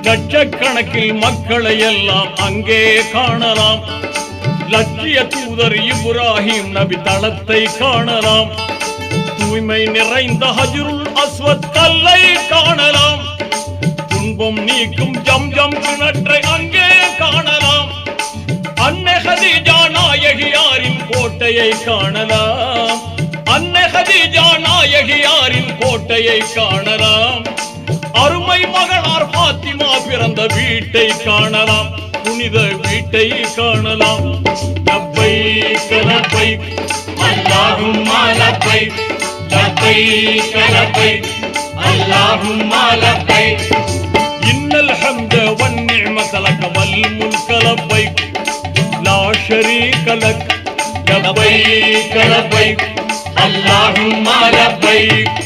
லட்சக்கணக்கில் மக்களை எல்லாம் அங்கே காணலாம். லட்சிய தூதர் இப்ராஹிம் நபி தளத்தை காணலாம். தூய்மை நிறைந்த ஹஜ்ருல் அஸ்வத் கல்லை காணலாம். துன்பம் நீக்கும் ஜம்ஜம் கிணற்றை அங்கே காணலாம். அன்னை ஹதீஜா நாயகியாரின் கோட்டையை காணலாம். அன்னை ஹதீஜா நாயகியாரின் கோட்டையை காணலாம். அருமை மகனார் பாத்திமா பிறந்த வீட்டை காணலாம். புனித வீட்டை காணலாம். லப்பைக் லப்பைக் அல்லாஹும்ம லப்பைக் லப்பைக் லப்பைக் அல்லாஹும்ம லப்பைக் இன்னல் ஹம்த வன் நிஅமத லக வல் முல்க லப்பைக் லா ஷரீக லக் லப்பைக் லப்பைக் அல்லாஹும்ம லப்பைக்